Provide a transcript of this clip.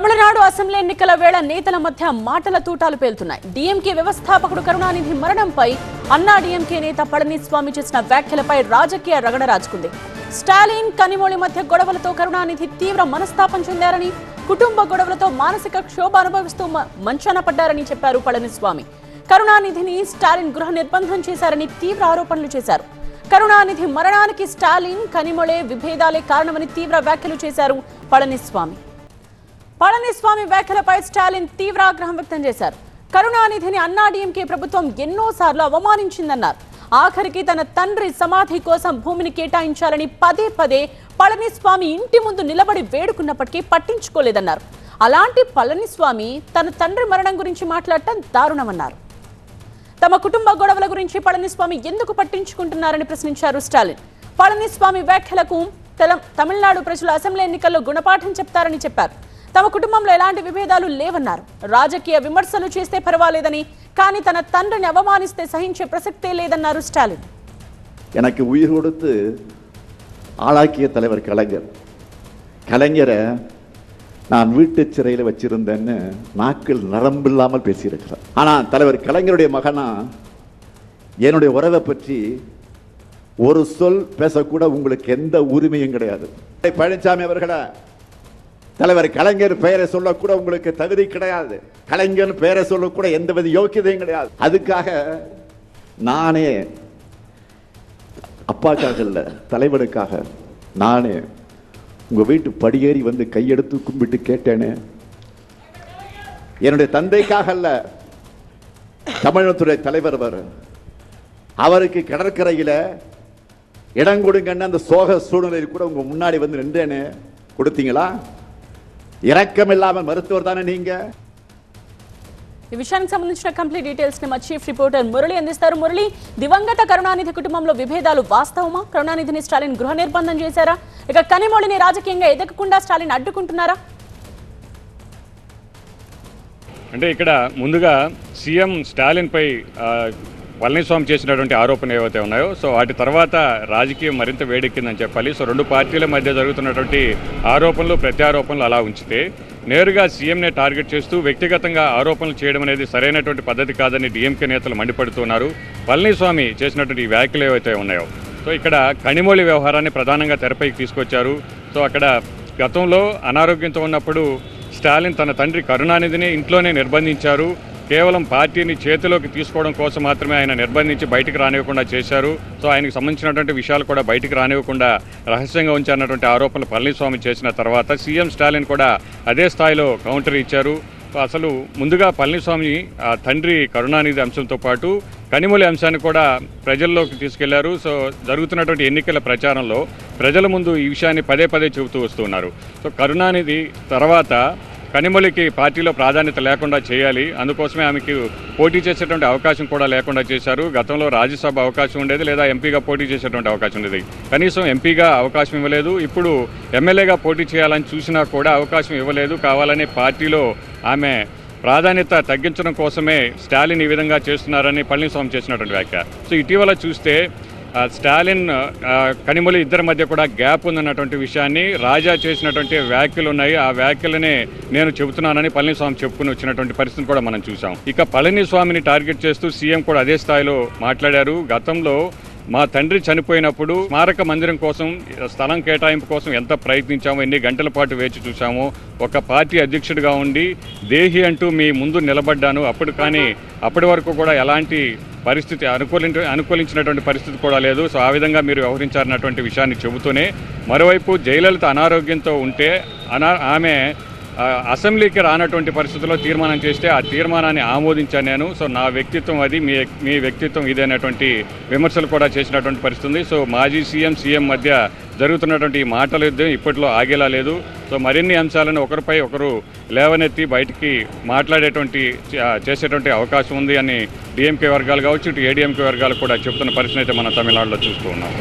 Tamil Nadu assembly ఎన్నికల వేళ నేతల మధ్య మాటల తూటాలు పేలుతున్నాయి. డీఎంకే వ్యవస్థాపకుడు కరుణానిధి మరణంపై అన్నా డీఎంకే నేత పళనిస్వామి చేసిన వ్యాఖ్యలపై రాజకీయ రగడ రాజుకుంది. స్టాలిన్ కనిమొళి మధ్య గొడవలతో కరుణానిధి తీవ్ర మనస్తాపం చెందారని, కుటుంబ గొడవలతో మానసిక క్షోభ అనుభవిస్తూ మంచాన పడ్డారని చెప్పారు పళనిస్వామి. కరుణానిధిని స్టాలిన్ గృహ నిర్బంధం చేశారని తీవ్ర ఆరోపణలు చేశారు. కరుణానిధి మరణానికి స్టాలిన్ కనిమొళే విభేదాలే కారణమని తీవ్ర వ్యాఖ్యలు చేశారు పళనిస్వామి. పళనిస్వామి వ్యాఖ్యలపై స్టాలిన్ తీవ్ర ఆగ్రహం వ్యక్తం చేశారు. కరుణానిధిని అన్నా డీఎంకే ప్రభుత్వం ఎన్నోసార్లు అవమానించిందన్నారు. ఆఖరికి తన తండ్రి సమాధి కోసం భూమిని కేటాయించాలని పదే పదే పళనిస్వామి ఇంటి ముందు నిలబడి వేడుకున్నప్పటికీ పట్టించుకోలేదన్నారు. అలాంటి పళనిస్వామి తన తండ్రి మరణం గురించి మాట్లాడటం దారుణమన్నారు. తమ కుటుంబ గొడవల గురించి పళనిస్వామి ఎందుకు పట్టించుకుంటున్నారని ప్రశ్నించారు స్టాలిన్. పళనిస్వామి వ్యాఖ్యలకు తమిళనాడు ప్రజలు అసెంబ్లీ ఎన్నికల్లో గుణపాఠం చెప్తారని చెప్పారు. తమ కుటుంబంలో ఎలాంటి విభేదాలు లేవన్నారు. రాజకీయ విమర్శలు చేస్తే పర్వాలేదని, కానీ తన తండ్రిని అవమానిస్తే సహించే ప్రసక్తే లేదన్నారు స్టాలిన్. எனக்கு உயிர் கொடுத்து ஆளாக்கிய தலைவர் கலைஞரை நான் வீட்டு சிறையில் வச்சிருந்தேன்னு நாக்கில் நரம்பில்லாமல் பேசியிருக்கிறார். ஆனால் தலைவர் கலைஞருடைய மகனா என்னுடைய உறவை பற்றி ஒரு சொல் பேசக்கூட உங்களுக்கு எந்த உரிமையும் கிடையாது. பழனிசாமி அவர்களே, தலைவர் கலைஞர் பெயரை சொல்லக்கூட உங்களுக்கு தகுதி கிடையாது. கலைஞர் பெயரை சொல்லக்கூட எந்தவித யோக்கியதையும் கிடையாது. அதுக்காக நானே அப்பாக்காக இல்லை, தலைவனுக்காக நானே உங்க வீட்டு படியேறி வந்து கையெடுத்து கும்பிட்டு கேட்டேனே. என்னுடைய தந்தைக்காக அல்ல, தமிழ்நாட்டுடைய தலைவர் அவருக்கு கடற்கரையில் இடம் கொடுங்கன்னு அந்த சோக சூழ்நிலையில் கூட உங்க முன்னாடி வந்து நின்றேனே, கொடுத்தீங்களா? இரக்கம் இல்லாமல் மருத்துவர் தானே நீங்க. ఈ విషయానికి సంబంధించిన కంప్లీట్ డీటెయిల్స్ ని మా చీఫ్ రిపోర్టర్ మురళి అందిస్తారు. మురళి, దివంగత కరుణానిధి కుటుంబంలో విభేదాలు వాస్తవమా? కరుణానిధిని స్టాలిన్ గృహ నిర్బంధం చేశారా? ఇక కనిమొళిని రాజకీయంగా ఎదగకుండా స్టాలిన్ అడ్డుకుంటున్నారా? అంటే ఇక్కడ ముందుగా సీఎం స్టాలిన్ పై పళనిస్వామి చేసినటువంటి ఆరోపణలు ఏవైతే ఉన్నాయో, సో వాటి తర్వాత రాజకీయం మరింత వేడెక్కిందని చెప్పాలి. సో రెండు పార్టీల మధ్య జరుగుతున్నటువంటి ఆరోపణలు ప్రత్యారోపణలు అలా ఉంచితే, నేరుగా సీఎంనే టార్గెట్ చేస్తూ వ్యక్తిగతంగా ఆరోపణలు చేయడం అనేది సరైనటువంటి పద్ధతి కాదని డీఎంకే నేతలు మండిపడుతున్నారు. పళనిస్వామి చేసినటువంటి వ్యాఖ్యలు ఏవైతే ఉన్నాయో, సో ఇక్కడ కనిమొళి వ్యవహారాన్ని ప్రధానంగా తెరపైకి తీసుకొచ్చారు. సో అక్కడ గతంలో అనారోగ్యంతో ఉన్నప్పుడు స్టాలిన్ తన తండ్రి కరుణానిధిని ఇంట్లోనే నిర్బంధించారు. కేవలం పార్టీని చేతిలోకి తీసుకోవడం కోసం మాత్రమే ఆయన నిర్బంధించి బయటకు రానివ్వకుండా చేశారు. సో ఆయనకు సంబంధించినటువంటి విషయాలు కూడా బయటకు రానివ్వకుండా రహస్యంగా ఉంచారన్నటువంటి ఆరోపణలు పళనిస్వామి చేసిన తర్వాత సీఎం స్టాలిన్ కూడా అదే స్థాయిలో కౌంటర్ ఇచ్చారు. అసలు ముందుగా పళనిస్వామి తండ్రి కరుణానిధి అంశంతో పాటు కనిమొళి అంశాన్ని కూడా ప్రజల్లోకి తీసుకెళ్లారు. సో జరుగుతున్నటువంటి ఎన్నికల ప్రచారంలో ప్రజల ముందు ఈ విషయాన్ని పదే పదే చెబుతూ వస్తున్నారు. సో కరుణానిధి తర్వాత కనిమొళికి పార్టీలో ప్రాధాన్యత లేకుండా చేయాలి, అందుకోసమే ఆమెకు పోటీ చేసేటువంటి అవకాశం కూడా లేకుండా చేశారు. గతంలో రాజ్యసభ అవకాశం ఉండేది, లేదా ఎంపీగా పోటీ చేసేటువంటి అవకాశం ఉండేది. కనీసం ఎంపీగా అవకాశం ఇవ్వలేదు. ఇప్పుడు ఎమ్మెల్యేగా పోటీ చేయాలని చూసినా కూడా అవకాశం ఇవ్వలేదు. కావాలని పార్టీలో ఆమె ప్రాధాన్యత తగ్గించడం కోసమే స్టాలిన్ ఈ విధంగా చేస్తున్నారని పళనిస్వామి చేసినటువంటి వ్యాఖ్య. సో ఇటీవల చూస్తే స్టాలిన్ కనిమొళి ఇద్దరి మధ్య కూడా గ్యాప్ ఉందన్నటువంటి విషయాన్ని రాజా చేసినటువంటి వ్యాఖ్యలు ఉన్నాయి. ఆ వ్యాఖ్యలనే నేను చెబుతున్నానని పళనిస్వామి చెప్పుకుని వచ్చినటువంటి పరిస్థితిని కూడా మనం చూసాం. ఇక పళనిస్వామిని టార్గెట్ చేస్తూ సీఎం కూడా అదే స్థాయిలో మాట్లాడారు. గతంలో మా తండ్రి చనిపోయినప్పుడు స్మారక మందిరం కోసం స్థలం కేటాయింపు కోసం ఎంత ప్రయత్నించామో, ఎన్ని గంటల పాటు వేచి చూసామో. ఒక పార్టీ అధ్యక్షుడిగా ఉండి దేహి అంటూ మీ ముందు నిలబడ్డాను. అప్పటి వరకు కూడా ఎలాంటి పరిస్థితి అనుకూలించినటువంటి పరిస్థితి కూడా లేదు. సో ఆ విధంగా మీరు వ్యవహరించారన్నటువంటి విషయాన్ని చెబుతూనే, మరోవైపు జయలలిత అనారోగ్యంతో ఉంటే ఆమె అసెంబ్లీకి రానటువంటి పరిస్థితుల్లో తీర్మానం చేస్తే ఆ తీర్మానాన్ని ఆమోదించాను నేను. సో నా వ్యక్తిత్వం అది, మీ వ్యక్తిత్వం ఇదే అనేటువంటి విమర్శలు కూడా చేసినటువంటి పరిస్థితి ఉంది. సో మాజీ సీఎం మధ్య జరుగుతున్నటువంటి ఈ మాటల యుద్ధం ఇప్పట్లో ఆగేలా లేదు. సో మరిన్ని అంశాలను ఒకరిపై ఒకరు లేవనెత్తి బయటికి చేసేటువంటి అవకాశం ఉంది అని డీఎంకే వర్గాలు కావచ్చు, ఇటు ఏడీఎంకే వర్గాలు కూడా చెబుతున్న పరిస్థితి అయితే మనం తమిళనాడులో చూస్తూ ఉన్నాం.